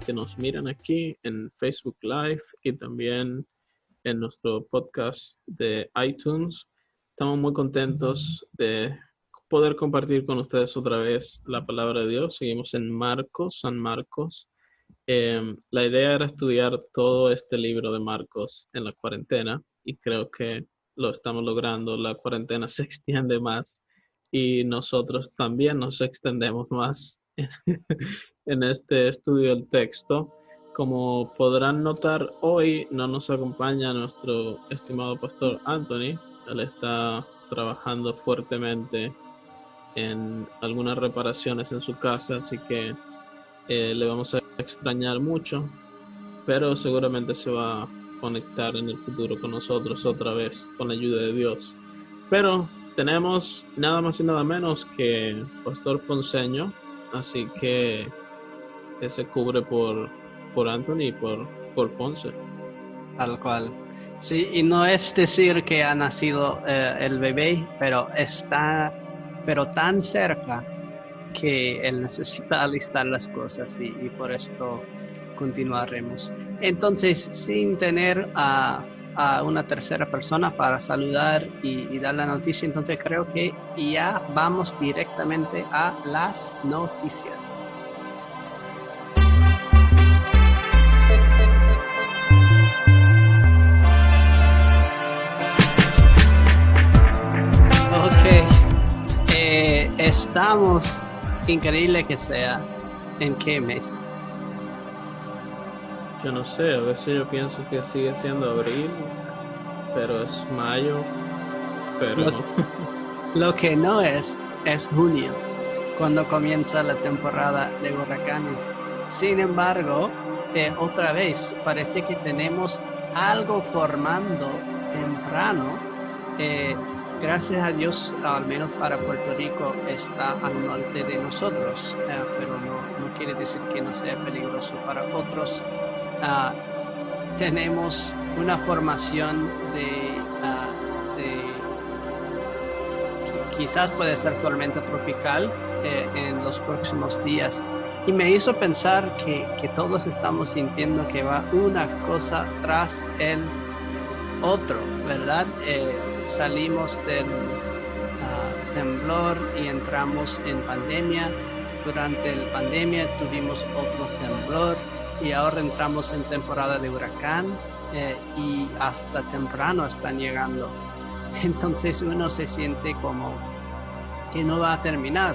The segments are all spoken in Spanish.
que nos miran aquí en Facebook Live y también en nuestro podcast de iTunes. Estamos muy contentos de poder compartir con ustedes otra vez la palabra de Dios. Seguimos en Marcos, San Marcos. La idea era estudiar todo este libro de Marcos en la cuarentena y creo que lo estamos logrando. La cuarentena se extiende más y nosotros también nos extendemos más en este estudio del texto. Como podrán notar, hoy no nos acompaña nuestro estimado pastor Anthony. Él está trabajando fuertemente en algunas reparaciones en su casa, así que le vamos a extrañar mucho, pero seguramente se va a conectar en el futuro con nosotros otra vez, con la ayuda de Dios. Pero tenemos nada más y nada menos que Pastor Ponceño, así que se cubre por Anthony y por Ponce. Tal cual. Sí, y no es decir que ha nacido el bebé, pero está tan cerca que él necesita alistar las cosas y por esto continuaremos. Entonces, sin tener a una tercera persona para saludar y dar la noticia, entonces creo que ya vamos directamente a las noticias. Estamos, increíble que sea, ¿en qué mes? Yo no sé, a veces yo pienso que sigue siendo abril, pero es mayo, pero Lo que no es junio, cuando comienza la temporada de huracanes. Sin embargo, otra vez, parece que tenemos algo formando temprano. Gracias a Dios, al menos para Puerto Rico, está al norte de nosotros, pero no quiere decir que no sea peligroso para otros. Tenemos una formación de quizás puede ser tormenta tropical en los próximos días. Y me hizo pensar que todos estamos sintiendo que va una cosa tras el otro, ¿verdad? Salimos del temblor y entramos en pandemia. Durante la pandemia tuvimos otro temblor y ahora entramos en temporada de huracán y hasta temprano están llegando. Entonces uno se siente como que no va a terminar.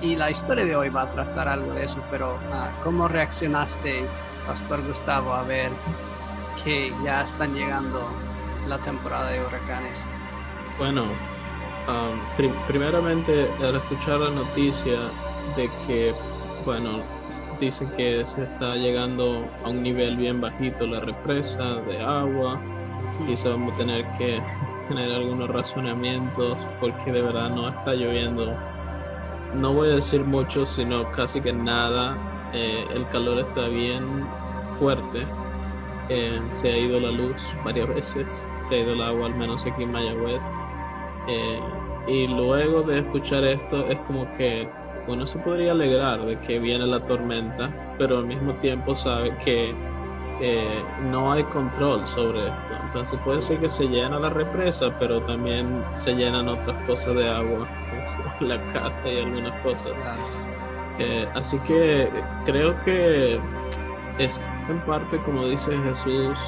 Y la historia de hoy va a tratar algo de eso, pero ¿cómo reaccionaste, Pastor Gustavo, a ver que ya están llegando la temporada de huracanes? Bueno, primeramente al escuchar la noticia de que, bueno, dicen que se está llegando a un nivel bien bajito la represa de agua, quizás vamos a tener que tener algunos razonamientos porque de verdad no está lloviendo. No voy a decir mucho, sino casi que nada. El calor está bien fuerte. Se ha ido la luz varias veces, se ha ido el agua, al menos aquí en Mayagüez. Y luego de escuchar esto, es como que uno se podría alegrar de que viene la tormenta, pero al mismo tiempo sabe que no hay control sobre esto. Entonces puede ser que se llena la represa, pero también se llenan otras cosas de agua, la casa y algunas cosas. Así que creo que es en parte como dice Jesús,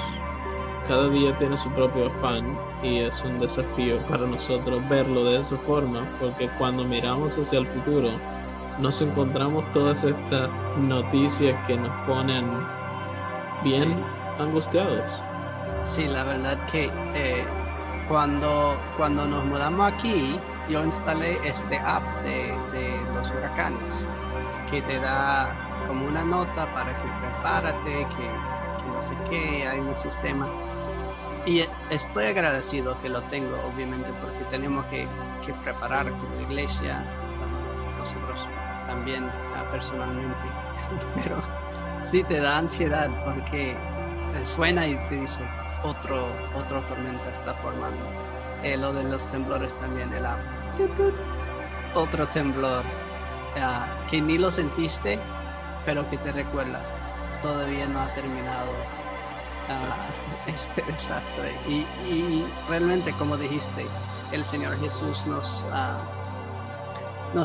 cada día tiene su propio afán y es un desafío para nosotros verlo de esa forma, porque cuando miramos hacia el futuro nos encontramos todas estas noticias que nos ponen bien angustiados. Sí, la verdad que cuando nos mudamos aquí, yo instalé este app de los huracanes que te da como una nota para que prepárate, que no sé qué, hay un sistema. Y estoy agradecido que lo tengo, obviamente, porque tenemos que preparar como iglesia, nosotros también personalmente, pero sí te da ansiedad porque suena y te dice otro tormenta está formando. Lo de los temblores también, el app. Otro temblor que ni lo sentiste, pero que te recuerda, todavía no ha terminado este desastre. Y realmente, como dijiste, el Señor Jesús nos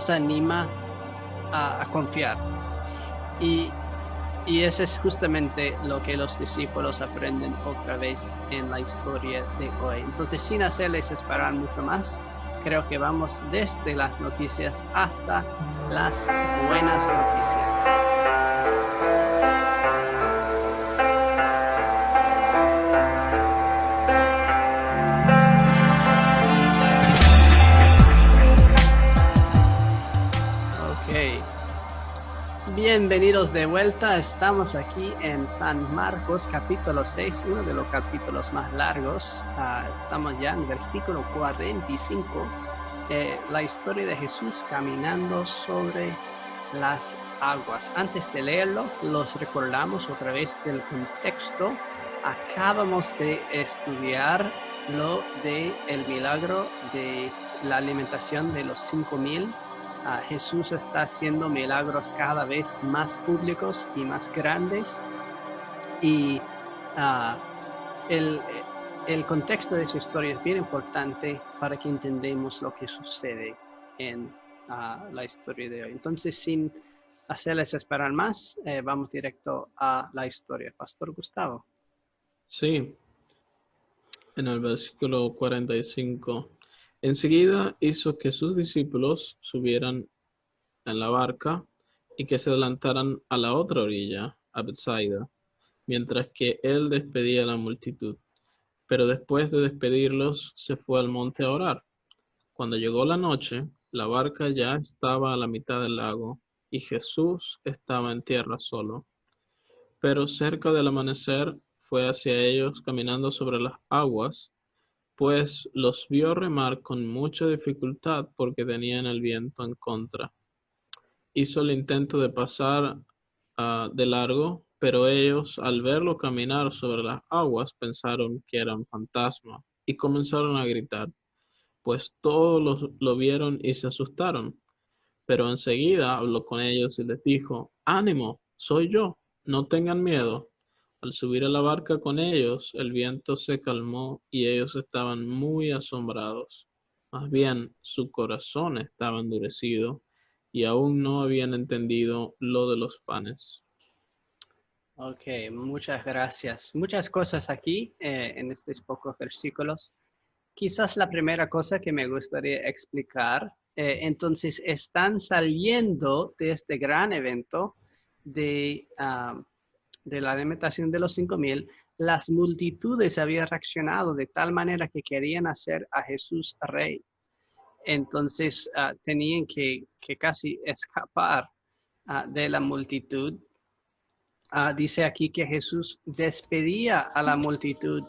anima a confiar. Y eso es justamente lo que los discípulos aprenden otra vez en la historia de hoy. Entonces, sin hacerles esperar mucho más, creo que vamos desde las noticias hasta las buenas noticias. Bienvenidos de vuelta, estamos aquí en San Marcos capítulo 6, uno de los capítulos más largos. Estamos ya en versículo 45, la historia de Jesús caminando sobre las aguas. Antes de leerlo, los recordamos otra vez del contexto. Acabamos de estudiar lo de el milagro de la alimentación de los 5,000. Jesús está haciendo milagros cada vez más públicos y más grandes. Y el contexto de esa historia es bien importante para que entendamos lo que sucede en la historia de hoy. Entonces, sin hacerles esperar más, vamos directo a la historia. Pastor Gustavo. Sí, en el versículo 45. Enseguida hizo que sus discípulos subieran en la barca y que se adelantaran a la otra orilla, a Betsaida, mientras que él despedía a la multitud. Pero después de despedirlos, se fue al monte a orar. Cuando llegó la noche, la barca ya estaba a la mitad del lago y Jesús estaba en tierra solo. Pero cerca del amanecer fue hacia ellos caminando sobre las aguas, pues los vio remar con mucha dificultad porque tenían el viento en contra. Hizo el intento de pasar de largo, pero ellos, al verlo caminar sobre las aguas, pensaron que era un fantasma y comenzaron a gritar, pues todos lo vieron y se asustaron. Pero enseguida habló con ellos y les dijo, «Ánimo, soy yo, no tengan miedo». Al subir a la barca con ellos, el viento se calmó y ellos estaban muy asombrados. Más bien, su corazón estaba endurecido y aún no habían entendido lo de los panes. Ok, muchas gracias. Muchas cosas aquí en estos pocos versículos. Quizás la primera cosa que me gustaría explicar, entonces están saliendo de este gran evento de la alimentación de los 5,000, las multitudes habían reaccionado de tal manera que querían hacer a Jesús rey. Entonces tenían que casi escapar de la multitud. Dice aquí que Jesús despedía a la multitud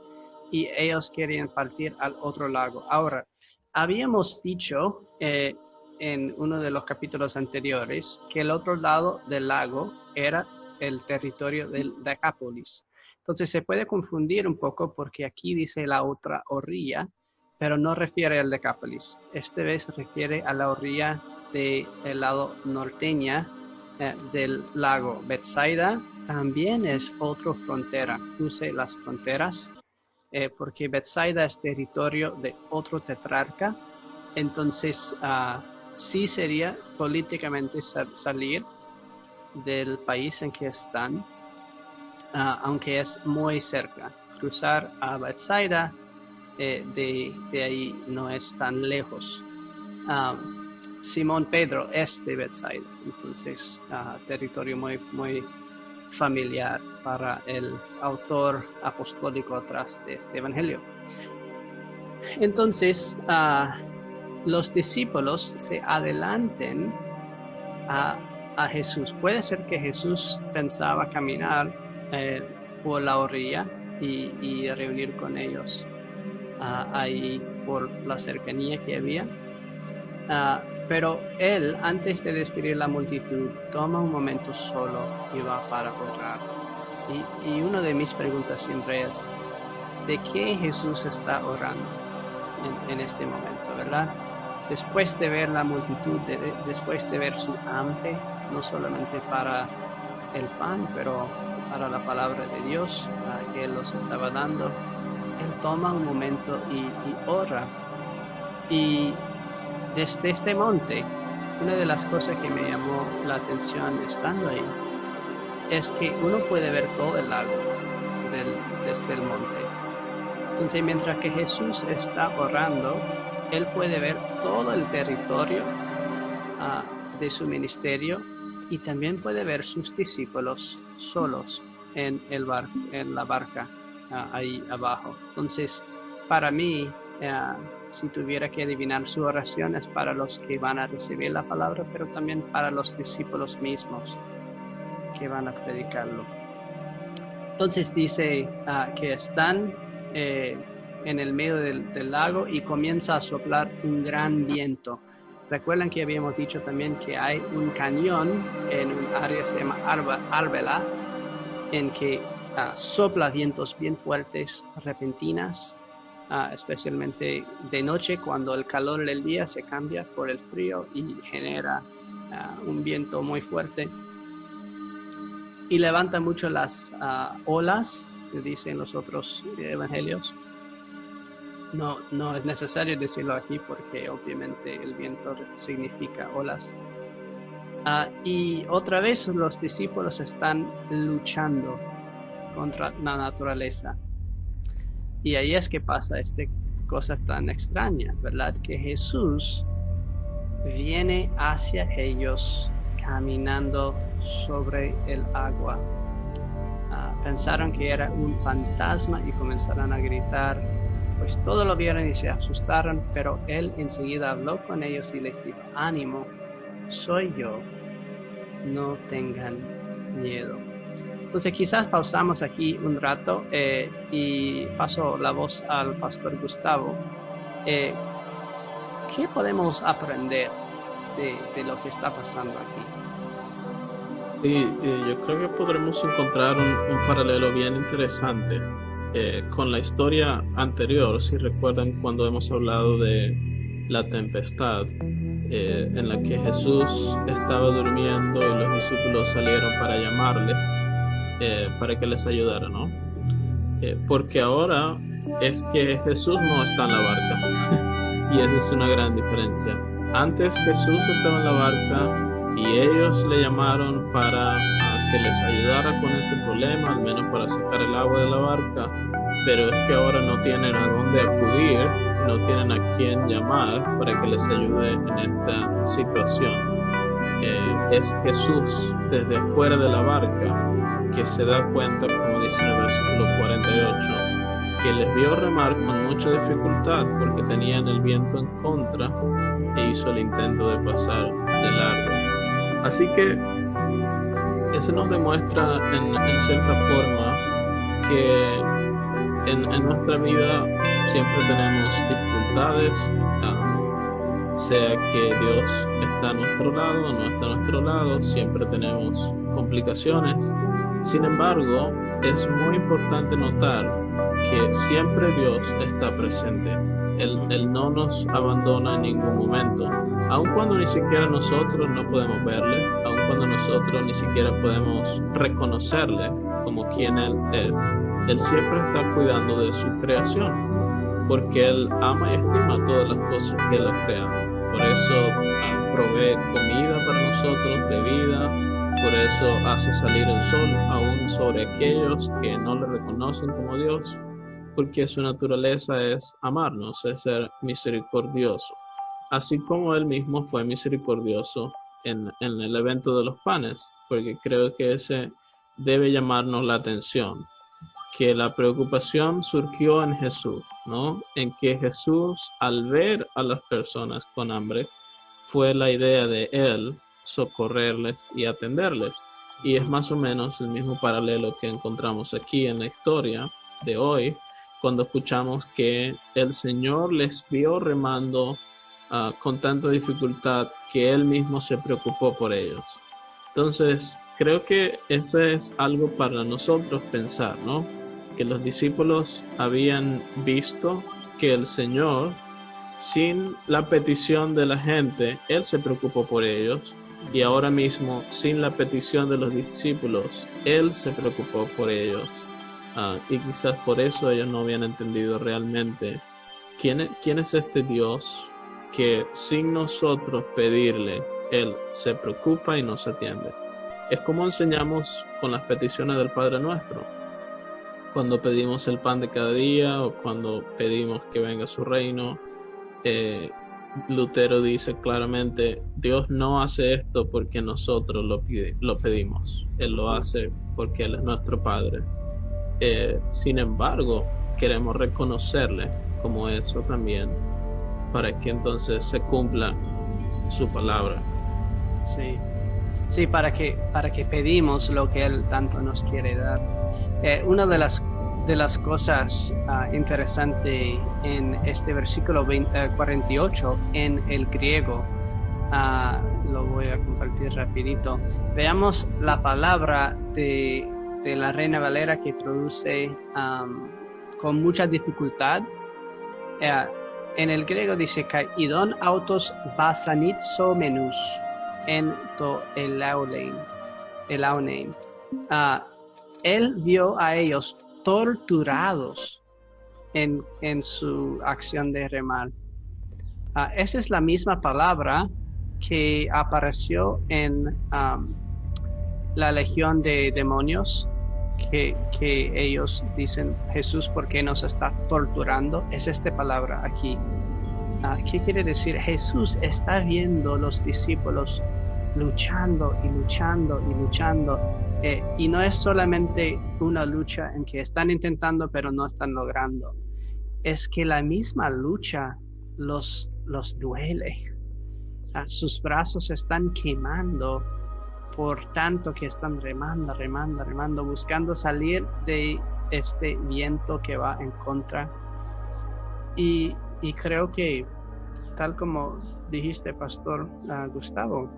y ellos querían partir al otro lado. Ahora, habíamos dicho en uno de los capítulos anteriores que el otro lado del lago era el territorio del Decápolis. Entonces se puede confundir un poco porque aquí dice la otra orilla, pero no refiere al Decápolis. Esta vez refiere a la orilla del lado norteña del lago. Betsaida también es otra frontera. Cruce las fronteras porque Betsaida es territorio de otro tetrarca. Entonces sí sería políticamente salir del país en que están, aunque es muy cerca. Cruzar a Betsaida de ahí no es tan lejos. Simón Pedro es de Betsaida, entonces territorio muy, muy familiar para el autor apostólico atrás de este evangelio. Entonces, los discípulos se adelanten a Jesús. Puede ser que Jesús pensaba caminar por la orilla y reunir con ellos ahí por la cercanía que había. Pero él, antes de despedir la multitud, toma un momento solo y va para orar. Y una de mis preguntas siempre es, ¿de qué Jesús está orando en este momento, verdad? Después de ver la multitud, después de ver su hambre, no solamente para el pan, pero para la palabra de Dios que Él los estaba dando, Él toma un momento y ora. Y desde este monte, una de las cosas que me llamó la atención estando ahí, es que uno puede ver todo el lago desde el monte. Entonces, mientras que Jesús está orando, Él puede ver todo el territorio de su ministerio y también puede ver sus discípulos solos en la barca ahí abajo. Entonces, para mí, si tuviera que adivinar, su oración es para los que van a recibir la palabra, pero también para los discípulos mismos que van a predicarlo. Entonces dice que están en el medio del lago y comienza a soplar un gran viento. Recuerdan que habíamos dicho también que hay un cañón en un área que se llama Arbela, en que sopla vientos bien fuertes, repentinas, especialmente de noche, cuando el calor del día se cambia por el frío y genera un viento muy fuerte. Y levanta mucho las olas, que dicen los otros evangelios. No es necesario decirlo aquí porque obviamente el viento significa olas. Y otra vez los discípulos están luchando contra la naturaleza. Y ahí es que pasa esta cosa tan extraña, ¿verdad? Que Jesús viene hacia ellos caminando sobre el agua. Pensaron que era un fantasma y comenzaron a gritar. Pues todo lo vieron y se asustaron, pero Él enseguida habló con ellos y les dijo: ánimo, soy yo, no tengan miedo. Entonces quizás pausamos aquí un rato y paso la voz al pastor Gustavo. ¿Qué podemos aprender de lo que está pasando aquí? Sí, yo creo que podremos encontrar un paralelo bien interesante con la historia anterior, si recuerdan cuando hemos hablado de la tempestad, en la que Jesús estaba durmiendo y los discípulos salieron para llamarle, para que les ayudara, ¿no? Porque ahora es que Jesús no está en la barca y esa es una gran diferencia. Antes Jesús estaba en la barca y ellos le llamaron para que les ayudara con este problema, al menos para sacar el agua de la barca, pero es que ahora no tienen a dónde acudir, no tienen a quién llamar para que les ayude en esta situación. Es Jesús desde fuera de la barca que se da cuenta, como dice en el versículo 48, que les vio remar con mucha dificultad porque tenían el viento en contra e hizo el intento de pasar de largo. Así que eso nos demuestra en cierta forma que en nuestra vida siempre tenemos dificultades, sea que Dios está a nuestro lado o no está a nuestro lado, siempre tenemos complicaciones. Sin embargo, es muy importante notar que siempre Dios está presente. Él no nos abandona en ningún momento, aun cuando ni siquiera nosotros no podemos verle, aun cuando nosotros ni siquiera podemos reconocerle como quien Él es. Él siempre está cuidando de su creación, porque Él ama y estima todas las cosas que Él ha creado. Por eso provee comida para nosotros, bebida, por eso hace salir el sol aún sobre aquellos que no le reconocen como Dios, porque su naturaleza es amarnos, es ser misericordioso. Así como Él mismo fue misericordioso en el evento de los panes, porque creo que ese debe llamarnos la atención, que la preocupación surgió en Jesús, ¿no? En que Jesús, al ver a las personas con hambre, fue la idea de Él socorrerles y atenderles. Y es más o menos el mismo paralelo que encontramos aquí en la historia de hoy, cuando escuchamos que el Señor les vio remando con tanta dificultad que Él mismo se preocupó por ellos. Entonces, creo que eso es algo para nosotros pensar, ¿no? Que los discípulos habían visto que el Señor, sin la petición de la gente, Él se preocupó por ellos Y ahora mismo, sin la petición de los discípulos, Él se preocupó por ellos. Y quizás por eso ellos no habían entendido realmente quién es este Dios que sin nosotros pedirle, Él se preocupa y nos atiende. Es como enseñamos con las peticiones del Padre Nuestro. Cuando pedimos el pan de cada día o cuando pedimos que venga su reino, Lutero dice claramente, Dios no hace esto porque nosotros lo pedimos. Él lo hace porque Él es nuestro Padre. Sin embargo, queremos reconocerle como eso también, para que entonces se cumpla su palabra. Sí, para que pedimos lo que Él tanto nos quiere dar. Una de las cosas interesantes en este versículo 48 en el griego, lo voy a compartir rapidito. Veamos la palabra de la Reina Valera que traduce con mucha dificultad. En el griego dice idon autos basanitsomenus en to elaunein. Él vio a ellos torturados en su acción de remar. Esa es la misma palabra que apareció en la legión de demonios, que ellos dicen, Jesús, ¿por qué nos está torturando? Es esta palabra aquí. ¿Qué quiere decir? Jesús está viendo los discípulos luchando y luchando y luchando. Y no es solamente una lucha en que están intentando pero no están logrando. Es que la misma lucha los duele. Sus brazos se están quemando por tanto que están remando, buscando salir de este viento que va en contra. Y creo que, tal como dijiste, Pastor Gustavo,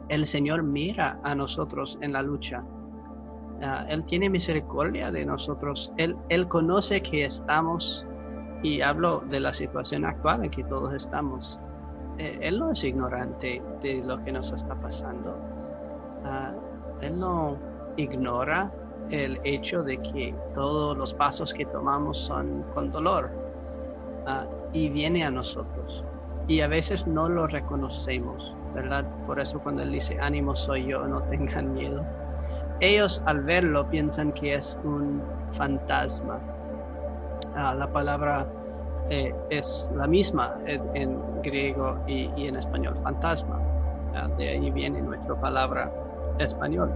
el Señor mira a nosotros en la lucha. Él tiene misericordia de nosotros. Él conoce que estamos, y hablo de la situación actual en que todos estamos. Él no es ignorante de lo que nos está pasando. Él no ignora el hecho de que todos los pasos que tomamos son con dolor, y viene a nosotros. Y a veces no lo reconocemos, ¿verdad? Por eso cuando Él dice, ánimo soy yo, no tengan miedo. Ellos al verlo piensan que es un fantasma. La palabra es la misma en griego y en español, fantasma. De ahí viene nuestra palabra español.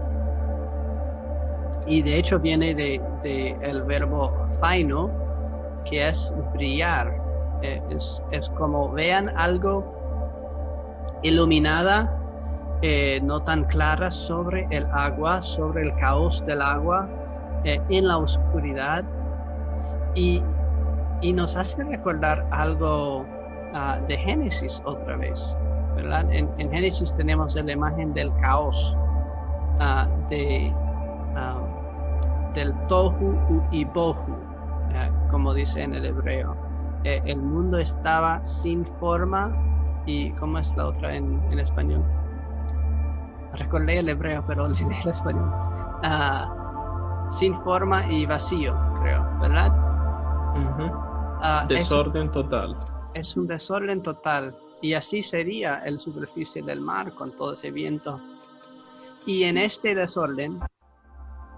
Y de hecho viene de el verbo phaino, que es brillar. Es como vean algo iluminada, no tan clara, sobre el agua, sobre el caos del agua, en la oscuridad, y nos hace recordar algo de Génesis otra vez, ¿verdad? En Génesis tenemos la imagen del caos, del tohu y bohu, como dice en el hebreo. El mundo estaba sin forma y ¿cómo es la otra en español? Recordé el hebreo, pero olvidé el español. Sin forma y vacío, creo, ¿verdad? Desorden total. Es un desorden total. Y así sería el superficie del mar con todo ese viento. Y en este desorden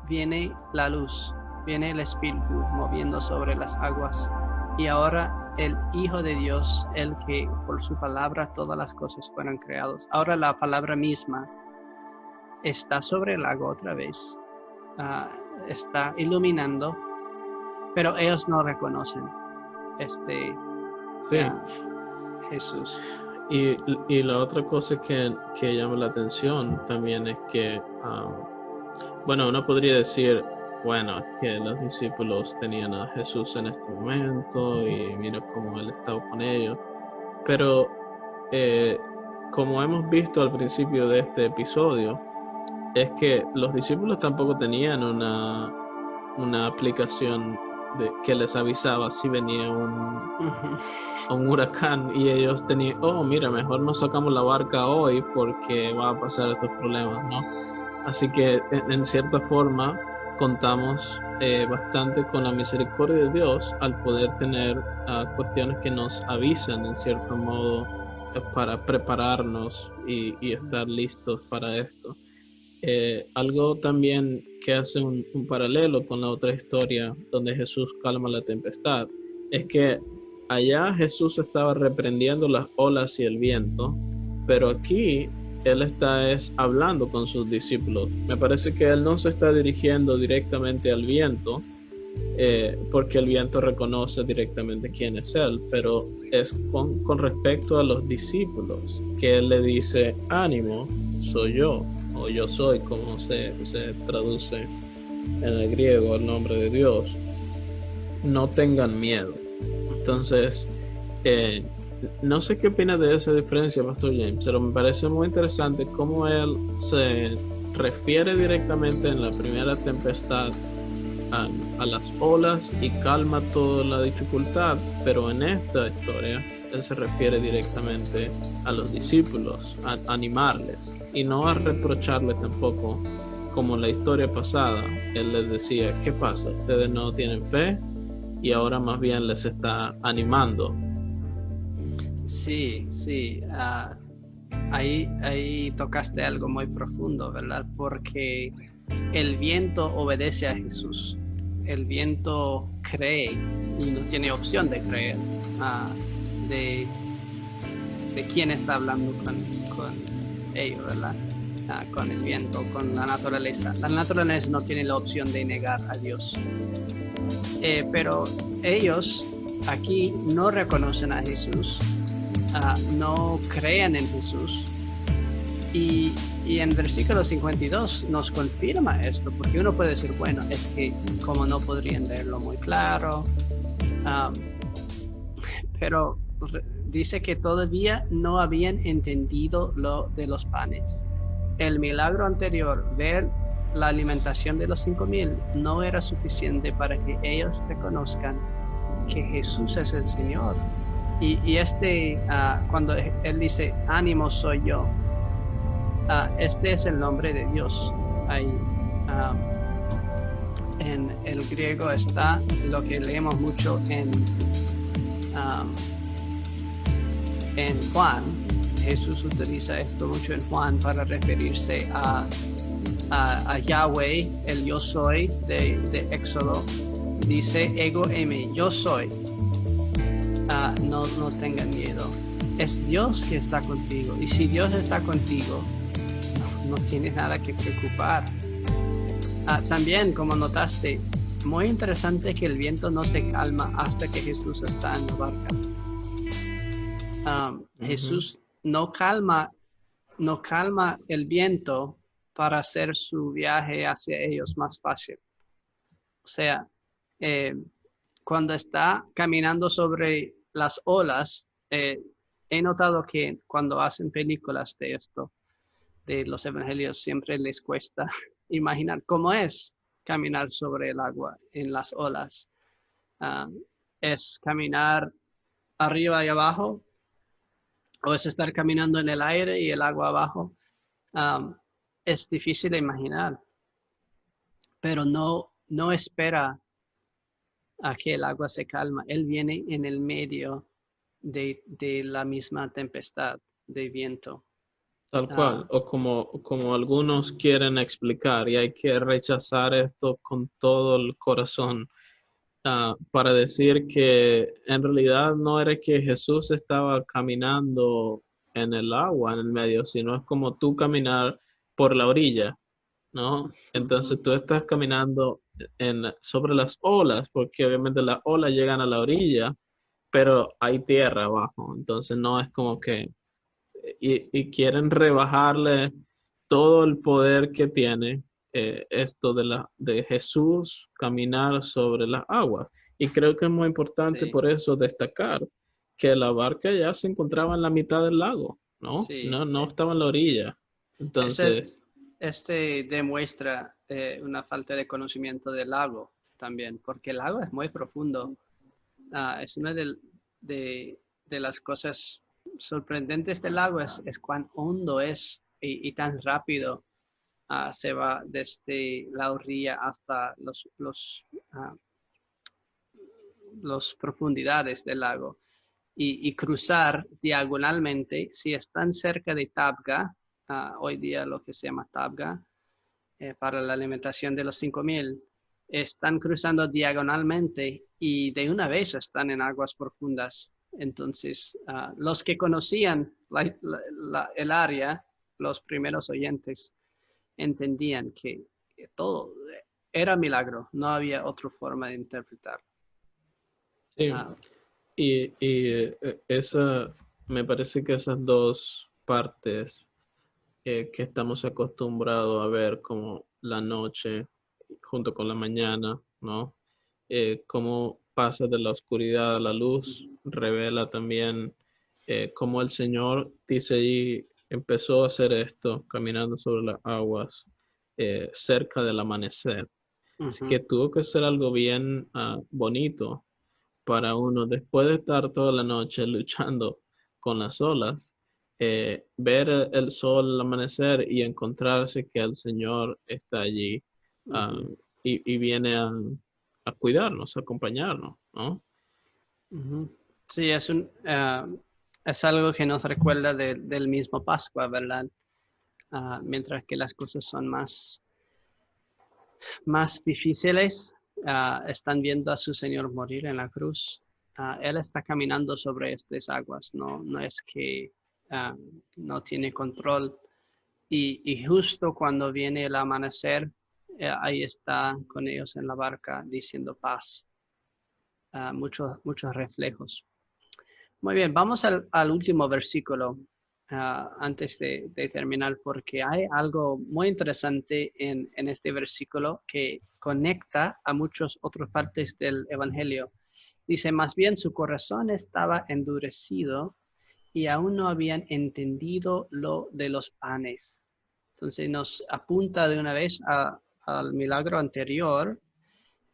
viene la luz, viene el Espíritu moviendo sobre las aguas. Y ahora el Hijo de Dios, el que por su palabra todas las cosas fueron creadas. Ahora la palabra misma está sobre el agua otra vez. Está iluminando, pero ellos no reconocen Jesús. Y la otra cosa que llama la atención también es que, uno podría decir, es que los discípulos tenían a Jesús en este momento y mira cómo Él estaba con ellos. Pero como hemos visto al principio de este episodio, es que los discípulos tampoco tenían una aplicación que les avisaba si venía Ujú. un huracán y ellos tenían, oh, mira, mejor no sacamos la barca hoy porque va a pasar estos problemas, ¿no? Así que en cierta forma contamos bastante con la misericordia de Dios al poder tener cuestiones que nos avisan en cierto modo para prepararnos y estar listos para esto. Algo también que hace un paralelo con la otra historia donde Jesús calma la tempestad es que allá Jesús estaba reprendiendo las olas y el viento, pero aquí él está hablando con sus discípulos. Me parece que él no se está dirigiendo directamente al viento, porque el viento reconoce directamente quién es él, pero es con respecto a los discípulos que él le dice, ánimo, soy yo, o yo soy, como se traduce en el griego el nombre de Dios. No tengan miedo. Entonces, no sé qué opinas de esa diferencia, Pastor James, pero me parece muy interesante cómo él se refiere directamente en la primera tempestad a las olas y calma toda la dificultad, pero en esta historia él se refiere directamente a los discípulos, a animarles y no a reprocharles tampoco, como en la historia pasada. Él les decía, ¿qué pasa? Ustedes no tienen fe, y ahora más bien les está animando. Sí, sí. Ahí tocaste algo muy profundo, ¿verdad? Porque el viento obedece a Jesús. El viento cree y no tiene opción de creer de quién está hablando con ellos, ¿verdad? Con el viento, con la naturaleza. La naturaleza no tiene la opción de negar a Dios. Pero ellos aquí no reconocen a Jesús, no creen en Jesús. Y en versículo 52 nos confirma esto, porque uno puede decir, bueno, es que como no podrían leerlo muy claro, pero dice que todavía no habían entendido lo de los panes. El milagro anterior, ver la alimentación de los 5,000, no era suficiente para que ellos reconozcan que Jesús es el Señor. Y cuando Él dice, ánimo soy yo, este es el nombre de Dios. Ahí, en el griego está lo que leemos mucho en Juan. Jesús utiliza esto mucho en Juan para referirse a Yahweh, el yo soy de Éxodo. Dice, ego eimi, yo soy. No tengan miedo. Es Dios que está contigo. Y si Dios está contigo, no tienes nada que preocupar. También, como notaste, muy interesante que el viento no se calma hasta que Jesús está en la barca. Jesús no calma el viento para hacer su viaje hacia ellos más fácil. O sea, cuando está caminando sobre las olas, he notado que cuando hacen películas de esto, de los evangelios, siempre les cuesta imaginar cómo es caminar sobre el agua en las olas. ¿Es caminar arriba y abajo? ¿O es estar caminando en el aire y el agua abajo? Es difícil de imaginar, pero no espera a que el agua se calma. Él viene en el medio de la misma tempestad de viento. Tal cual, o como algunos quieren explicar, y hay que rechazar esto con todo el corazón, para decir que en realidad no era que Jesús estaba caminando en el agua, en el medio, sino es como tú caminar por la orilla, ¿no? Entonces tú estás caminando sobre las olas, porque obviamente las olas llegan a la orilla, pero hay tierra abajo, entonces no es como que y quieren rebajarle todo el poder que tiene esto de Jesús caminar sobre las aguas. Y creo que es muy importante por eso destacar que la barca ya se encontraba en la mitad del lago, ¿no? Sí. No estaba en la orilla. Entonces, demuestra una falta de conocimiento del lago. también, porque el lago es muy profundo. Es una de las cosas sorprendentes del lago, es cuán hondo es y tan rápido se va desde la orilla hasta los profundidades del lago. Y cruzar diagonalmente, si están cerca de Tabga, hoy día lo que se llama Tabga, para la alimentación de los 5,000, están cruzando diagonalmente y de una vez están en aguas profundas. Entonces, los que conocían el área, los primeros oyentes, entendían que todo era milagro, no había otra forma de interpretar. Sí. Y esa, me parece que esas dos partes que estamos acostumbrados a ver, como la noche junto con la mañana, ¿no? Cómo pasa de la oscuridad a la luz, revela también cómo el Señor, dice allí, empezó a hacer esto caminando sobre las aguas cerca del amanecer. Así que tuvo que ser algo bien bonito para uno, después de estar toda la noche luchando con las olas, ver el sol al amanecer y encontrarse que el Señor está allí y viene a cuidarnos, a acompañarnos, ¿no? Sí, es algo que nos recuerda del mismo Pascua, ¿verdad? Mientras que las cosas son más difíciles, están viendo a su Señor morir en la cruz. Él está caminando sobre estas aguas, no es que no tiene control. Y justo cuando viene el amanecer, ahí está con ellos en la barca diciendo paz. Muchos reflejos. Muy bien, vamos al último versículo antes de terminar, porque hay algo muy interesante en este versículo que conecta a muchas otras partes del Evangelio. Dice, más bien su corazón estaba endurecido y aún no habían entendido lo de los panes. Entonces nos apunta de una vez al milagro anterior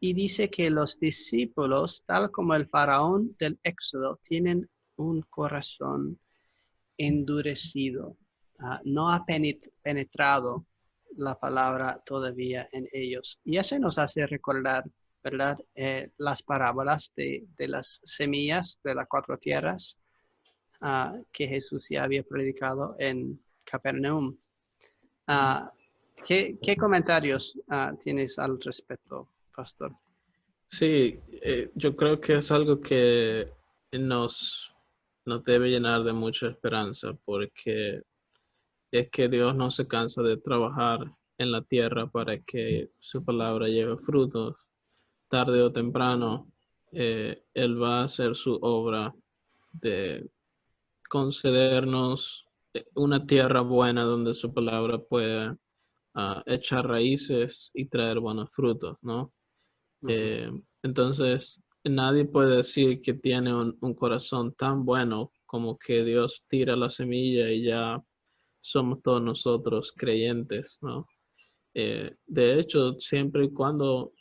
y dice que los discípulos, tal como el faraón del Éxodo, tienen un corazón endurecido. No ha penetrado la palabra todavía en ellos. Y eso nos hace recordar, ¿verdad? Las parábolas de las semillas de las 4 tierras que Jesús ya había predicado en Capernaum. ¿Qué comentarios tienes al respecto, Pastor? Sí, yo creo que es algo que nos debe llenar de mucha esperanza, porque es que Dios no se cansa de trabajar en la tierra para que su palabra lleve frutos. Tarde o temprano, Él va a hacer su obra de concedernos una tierra buena donde su palabra pueda echar raíces y traer buenos frutos, ¿no? Entonces, nadie puede decir que tiene un corazón tan bueno como que Dios tira la semilla y ya somos todos nosotros creyentes, ¿no? De hecho, siempre y cuando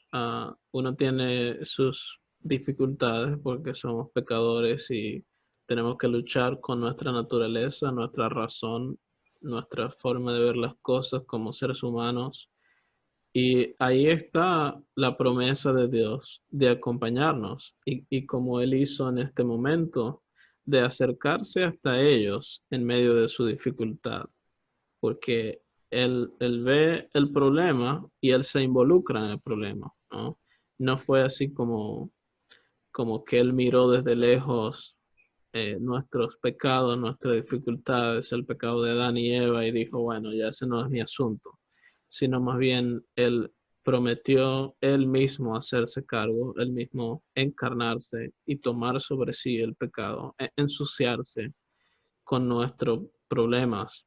uno tiene sus dificultades, porque somos pecadores y tenemos que luchar con nuestra naturaleza, nuestra razón, nuestra forma de ver las cosas como seres humanos. Y ahí está la promesa de Dios de acompañarnos y como Él hizo en este momento, de acercarse hasta ellos en medio de su dificultad, porque él ve el problema y Él se involucra en el problema, ¿no? No fue así como que Él miró desde lejos nuestros pecados, nuestras dificultades, el pecado de Adán y Eva y dijo, bueno, ya ese no es mi asunto, sino más bien Él prometió Él mismo hacerse cargo, Él mismo encarnarse y tomar sobre sí el pecado, ensuciarse con nuestros problemas,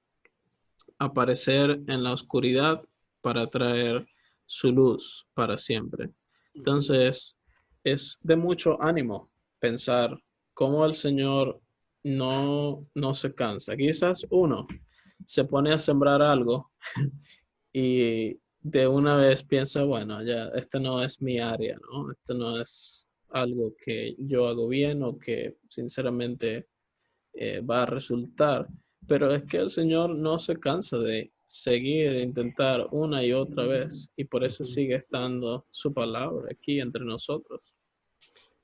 aparecer en la oscuridad para traer su luz para siempre. Entonces, es de mucho ánimo pensar cómo el Señor no se cansa. Quizás uno se pone a sembrar algo y de una vez piensa, bueno, ya, esta no es mi área, ¿no? Esto no es algo que yo hago bien o que sinceramente va a resultar. Pero es que el Señor no se cansa de seguir, de intentar una y otra vez, y por eso Ujú. sigue estando su palabra aquí entre nosotros.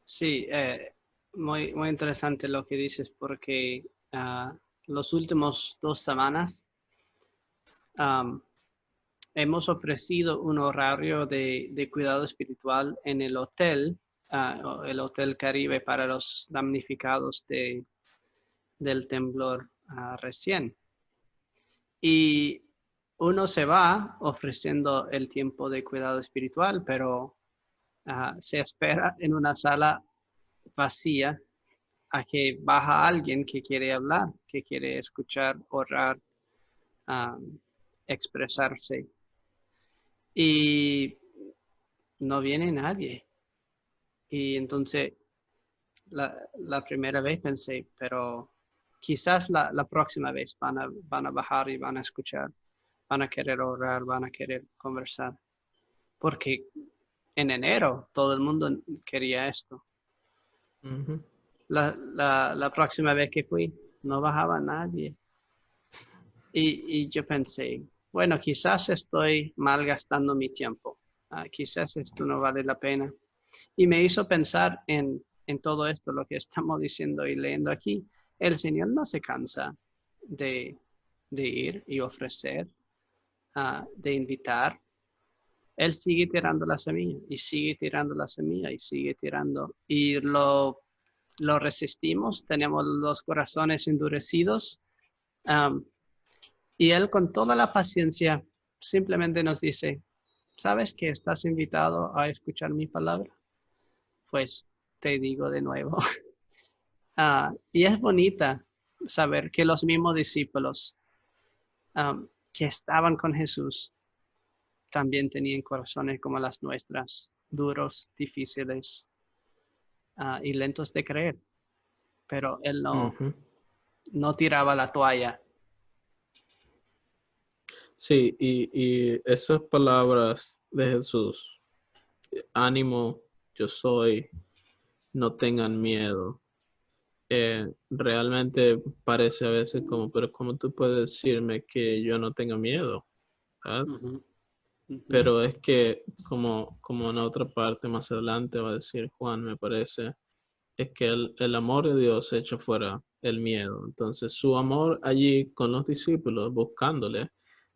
Sí, muy interesante lo que dices porque los últimos 2 semanas am, hemos ofrecido un horario de cuidado espiritual en el hotel, el Hotel Caribe para los damnificados del temblor recién. Y uno se va ofreciendo el tiempo de cuidado espiritual, pero se espera en una sala vacía a que baja alguien que quiere hablar, que quiere escuchar, orar, expresarse. Y no viene nadie. Y entonces la primera vez pensé, pero quizás la próxima vez van a bajar y van a escuchar, van a querer orar, van a querer conversar. Porque en enero todo el mundo quería esto. Ujú. La próxima vez que fui, no bajaba nadie. Y yo pensé, bueno, quizás estoy malgastando mi tiempo. Quizás esto no vale la pena. Y me hizo pensar en todo esto, lo que estamos diciendo y leyendo aquí. El Señor no se cansa de, de ir y ofrecer, de invitar. Él sigue tirando la semilla y sigue tirando la semilla y sigue tirando. Y lo resistimos, tenemos los corazones endurecidos. um, y Él con toda la paciencia simplemente nos dice, ¿sabes que estás invitado a escuchar mi palabra? Pues te digo de nuevo. Y es bonita saber que los mismos discípulos que estaban con Jesús también tenían corazones como las nuestras, duros, difíciles y lentos de creer. Pero Él Ujú. no tiraba la toalla. Sí, y esas palabras de Jesús, ánimo, yo soy, no tengan miedo. Realmente parece a veces como, pero ¿cómo tú puedes decirme que yo no tenga miedo? ¿Verdad? Ujú, ujú. Pero es que, como en otra parte más adelante va a decir Juan, me parece, es que el amor de Dios echa fuera el miedo. Entonces, su amor allí con los discípulos, buscándole,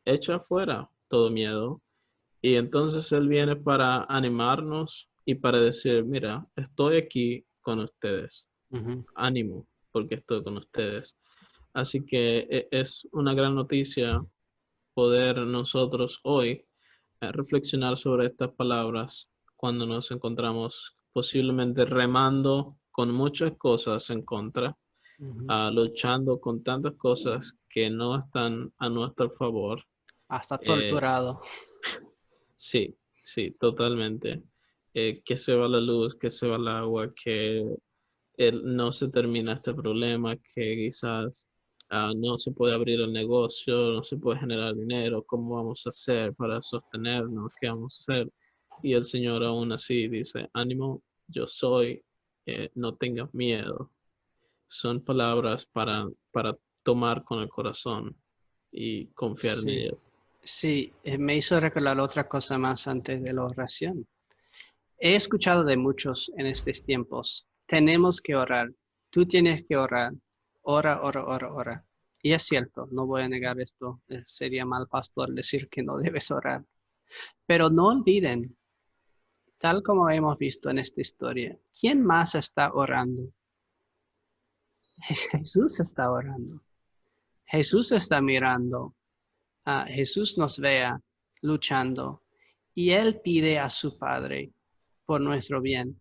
echa fuera todo miedo. Y entonces Él viene para animarnos y para decir, mira, estoy aquí con ustedes. Ujú. Ánimo, porque estoy con ustedes. Así que es una gran noticia poder nosotros hoy reflexionar sobre estas palabras cuando nos encontramos posiblemente remando con muchas cosas en contra, Ujú. luchando con tantas cosas que no están a nuestro favor. Hasta Eh, torturado. sí, sí, totalmente. Que se va la luz, que se va el agua, que no se termina este problema, que quizás no se puede abrir el negocio, no se puede generar dinero, ¿cómo vamos a hacer para sostenernos? ¿Qué vamos a hacer? Y el Señor aún así dice, ánimo, yo soy, no tengas miedo. Son palabras para tomar con el corazón y confiar en Sí, ellas. sí, me hizo recordar otra cosa más antes de la oración. He escuchado de muchos en estos tiempos, tenemos que orar, tú tienes que orar, ora, ora, ora, ora. Y es cierto, no voy a negar esto, sería mal pastor decir que no debes orar. Pero no olviden, tal como hemos visto en esta historia, ¿quién más está orando? Jesús está orando. Jesús está mirando. Jesús nos vea luchando y Él pide a su Padre por nuestro bien,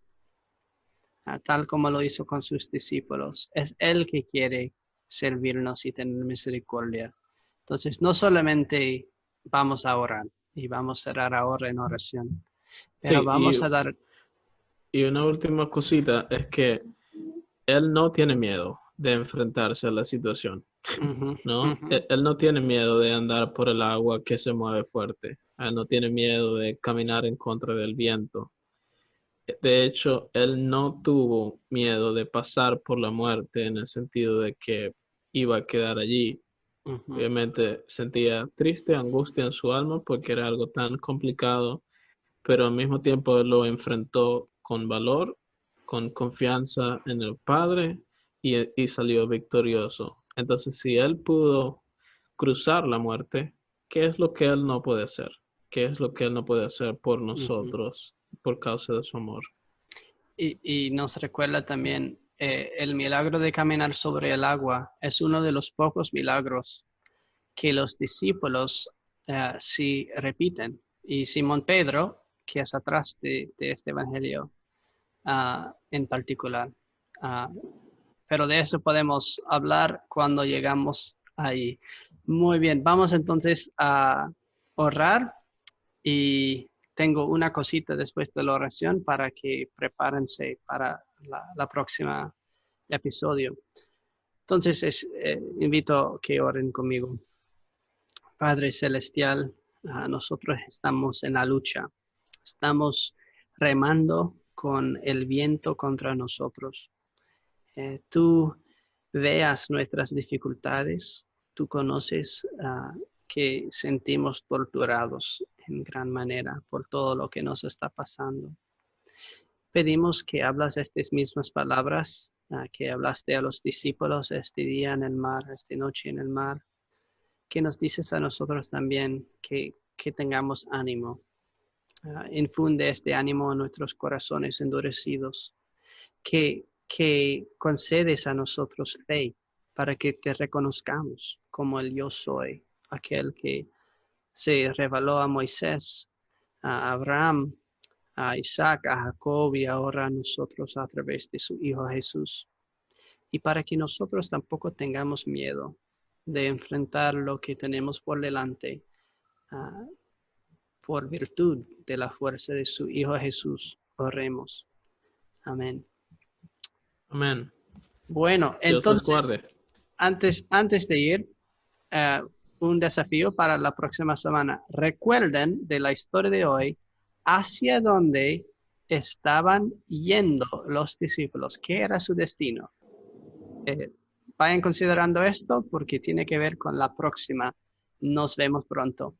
tal como lo hizo con sus discípulos. Es Él que quiere servirnos y tener misericordia. Entonces, no solamente vamos a orar y vamos a cerrar ahora en oración, pero Sí, vamos a dar... y una última cosita es que Él no tiene miedo de enfrentarse a la situación. Ujú, ¿No? ujú, Él no tiene miedo de andar por el agua que se mueve fuerte. no tiene miedo de caminar en contra del viento. De hecho, él no tuvo miedo de pasar por la muerte en el sentido de que iba a quedar allí. Ujú. Obviamente sentía triste, angustia en su alma porque era algo tan complicado, pero al mismo tiempo él lo enfrentó con valor, con confianza en el Padre y salió victorioso. Entonces, si él pudo cruzar la muerte, ¿qué es lo que él no puede hacer? ¿Qué es lo que él no puede hacer por Ujú. nosotros, por causa de su amor? Y nos recuerda también el milagro de caminar sobre el agua. Es uno de los pocos milagros que los discípulos sí repiten. Y Simón Pedro, que es atrás de este evangelio en particular. Ah, pero de eso podemos hablar cuando llegamos ahí. Muy bien, vamos entonces a orar y tengo una cosita después de la oración para que prepárense para la próxima episodio. Entonces, invito a que oren conmigo. Padre Celestial, nosotros estamos en la lucha. Estamos remando con el viento contra nosotros. Tú veas nuestras dificultades, tú conoces que sentimos torturados en gran manera por todo lo que nos está pasando. Pedimos que hablas estas mismas palabras que hablaste a los discípulos este día en el mar, esta noche en el mar, que nos dices a nosotros también que tengamos ánimo. Infunde este ánimo en nuestros corazones endurecidos, que concedes a nosotros fe para que te reconozcamos como el yo soy, aquel que se reveló a Moisés, a Abraham, a Isaac, a Jacob y ahora a nosotros a través de su Hijo Jesús. Y para que nosotros tampoco tengamos miedo de enfrentar lo que tenemos por delante, por virtud de la fuerza de su Hijo Jesús, oremos. Amén. Amén. Bueno, Dios les entonces, guarde. antes de ir, un desafío para la próxima semana. Recuerden de la historia de hoy hacia dónde estaban yendo los discípulos, qué era su destino. Vayan considerando esto porque tiene que ver con la próxima. Nos vemos pronto.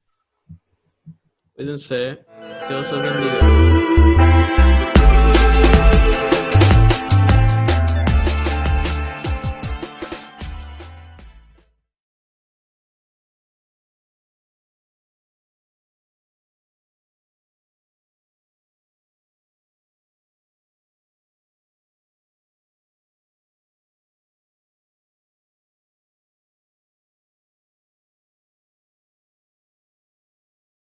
Cuídense. Dios los bendiga.